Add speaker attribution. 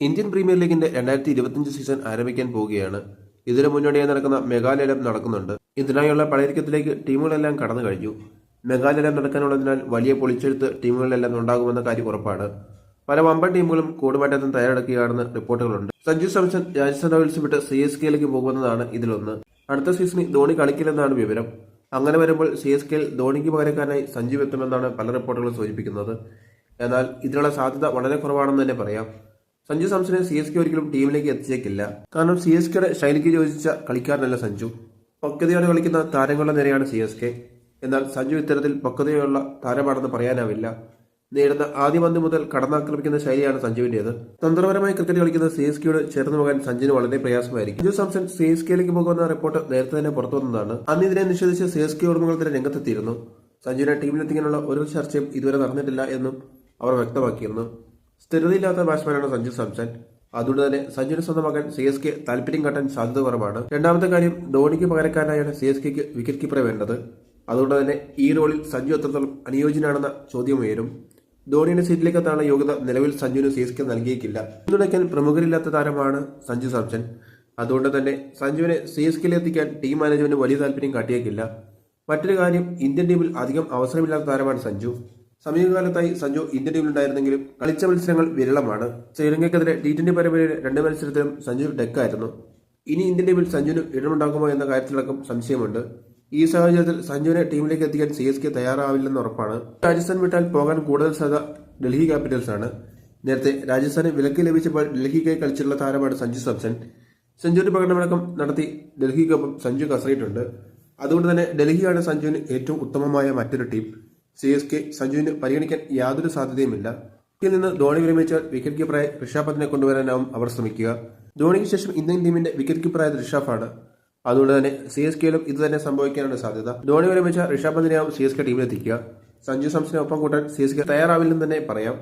Speaker 1: Indian premier ലീഗിന്റെ 2025 season ആരംഭിക്കാൻ പോവുകയാണ്. ഇതിനു മുന്നോടിയായി നടക്കുന്ന മെഗാലേലം നടക്കുന്നുണ്ട്. ഇതിനായുള്ള പടയൊരുക്കത്തിലേക്ക് ടീമുകളെല്ലാം കടന്നു കഴിഞ്ഞു. മെഗാലേലം നടക്കാനുള്ളതിനാൽ വലിയ പൊളിച്ചെഴുത്ത് ടീമുകളിലെല്ലാം ഉണ്ടാകുമെന്ന കാര്യം ഉറപ്പാണ്. പല വമ്പൻ ടീമുകളും കൂടുമാറ്റത്തിന് തയ്യാറെടുക്കുകയാണെന്ന് റിപ്പോർട്ടുകളുണ്ട്. സഞ്ജു സാംസൺ രാജസ്ഥാൻ റോയൽസ് വിട്ട് CSKയിലേക്ക് പോകുമെന്നതാണ് ഇതിലൊന്ന്. അടുത്ത സീസണിൽ ധോണി കളിക്കില്ലെന്നാണ് വിവരം. അങ്ങനെ വരുമ്പോൾ CSKയിൽ ധോണിക്ക് പകരക്കാരനായി സഞ്ജു എത്തുമെന്നാണ് പല റിപ്പോർട്ടുകളും സൂചിപ്പിക്കുന്നത്. എന്നാൽ ഇതിനുള്ള സാധ്യത വളരെ കുറവാണെന്ന് തന്നെ പറയാം. സഞ്ജു സാംസനെ CSK ഒരിക്കലും ടീമിലേക്ക് എത്തിച്ചേക്കില്ല. കാരണം CSKയുടെ ശൈലിക്ക് യോജിച്ച കളിക്കാരനല്ല സഞ്ജു. പക്വതയോടെ കളിക്കുന്ന താരങ്ങളുടെ നിരയാണ് CSK. എന്നാൽ സഞ്ജു ഇത്തരത്തിൽ പക്വതയുള്ള താരമാണെന്ന് പറയാനാവില്ല. നേടുന്ന ആദ്യ പന്ത് മുതൽ കടന്നാക്രമിക്കുന്ന ശൈലിയാണ് സഞ്ജുവിന്റേത്. തന്ത്രപരമായി ക്രിക്കറ്റ് കളിക്കുന്ന CSKയോട് ചേർന്ന് പോകാൻ സഞ്ജുവിന് വളരെ പ്രയാസമായിരിക്കും. സഞ്ജു സാംസൺ CSKയിലേക്ക് പോകുന്ന റിപ്പോർട്ട് നേരത്തെ തന്നെ പുറത്തു വന്നതാണ്. അന്ന് ഇതിനെ നിഷേധിച്ച് CSK ഉടമകൾ തന്നെ രംഗത്തെത്തിയിരുന്നു. സഞ്ജുവിനെ ടീമിലെത്തിക്കാനുള്ള ഒരു ചർച്ചയും ഇതുവരെ നടന്നിട്ടില്ല എന്നും അവർ വ്യക്തമാക്കിയിരുന്നു. സ്ഥിരതയില്ലാത്ത ബാറ്റ്സ്മാനാണ് സഞ്ജു സാംസൺ. അതുകൊണ്ട് തന്നെ സഞ്ജുവിനെ സ്വന്തമാക്കാൻ CSK താല്പര്യം കാട്ടാൻ സാധ്യത കുറവാണ്. രണ്ടാമത്തെ കാര്യം, ധോണിക്ക് പകരക്കാരനായാണ് CSKക്ക് വിക്കറ്റ് കീപ്പറെ വേണ്ടത്. അതുകൊണ്ട് തന്നെ ഈ റോളിൽ സഞ്ജു എത്രത്തോളം അനുയോജ്യനാണെന്ന ചോദ്യം ഉയരും. ധോണിയുടെ സീറ്റിലേക്ക് എത്താനുള്ള യോഗ്യത നിലവിൽ സഞ്ജുവിന് CSK നൽകിയേക്കില്ല. പിന്തുണയ്ക്കാൻ പ്രമുഖരില്ലാത്ത താരമാണ് സഞ്ജു സാംസൺ. അതുകൊണ്ട് തന്നെ സഞ്ജുവിനെ CSKയിൽ എത്തിക്കാൻ ടീം മാനേജ്മെന്റ് വലിയ താല്പര്യം കാട്ടിയേക്കില്ല. മറ്റൊരു കാര്യം, ഇന്ത്യൻ ടീമിൽ അധികം അവസരമില്ലാത്ത താരമാണ് സഞ്ജു. സമീപകാലത്തായി സഞ്ജു ഇന്ത്യൻ ടീമിലുണ്ടായിരുന്നെങ്കിലും കളിച്ച മത്സരങ്ങൾ വിരളമാണ്. ശ്രീലങ്കയ്ക്കെതിരെ T20 പരമ്പരയിലെ 2 മത്സരത്തിലും സഞ്ജു ഡെക്കായിരുന്നു. ഇനി ഇന്ത്യൻ ടീമിൽ സഞ്ജുവിന് ഇടമുണ്ടാകുമോ എന്ന കാര്യത്തിലടക്കം സംശയമുണ്ട്. ഈ സാഹചര്യത്തിൽ സഞ്ജുവിനെ ടീമിലേക്ക് എത്തിക്കാൻ CSK തയ്യാറാവില്ലെന്ന് ഉറപ്പാണ്. രാജസ്ഥാൻ വിട്ടാൽ പോകാൻ കൂടുതൽ സാധ്യത ഡൽഹി ക്യാപിറ്റൽസ് ആണ്. നേരത്തെ രാജസ്ഥാന് വിലക്ക് ലഭിച്ചപ്പോൾ ഡൽഹിക്കായി കളിച്ചിട്ടുള്ള താരമാണ് സഞ്ജു സാംസൺ. സെഞ്ചുറി പ്രകടനമടക്കം നടത്തി ഡൽഹിക്കൊപ്പം സഞ്ജു കസറിയിട്ടുണ്ട്. അതുകൊണ്ട് തന്നെ ഡൽഹിയാണ് സഞ്ജുവിന് ഏറ്റവും ഉത്തമമായ മറ്റൊരു ടീം. CSK സഞ്ജുവിന് പരിഗണിക്കാൻ യാതൊരു സാധ്യതയുമില്ല. ഇതിൽ നിന്ന് ധോണി വിരമിച്ചാൽ വിക്കറ്റ് കീപ്പറായി ഋഷഭ് പന്തിനെ കൊണ്ടുവരാനാവും അവർ ശ്രമിക്കുക. ധോണിക്ക് ശേഷം ഇന്ത്യൻ ടീമിന്റെ വിക്കറ്റ് കീപ്പറായത് ഋഷഭാണ്. അതുകൊണ്ട് തന്നെ CSKയിലും ഇത് തന്നെ സംഭവിക്കാനാണ് സാധ്യത. ധോണി വിരമിച്ച ഋഷഭ് പന്തിനെയാവും CSK ടീമിലെത്തിക്കുക. സഞ്ജു സാംസനെ ഒപ്പം കൂട്ടാൻ CSK തയ്യാറാവില്ലെന്ന് തന്നെ പറയാം.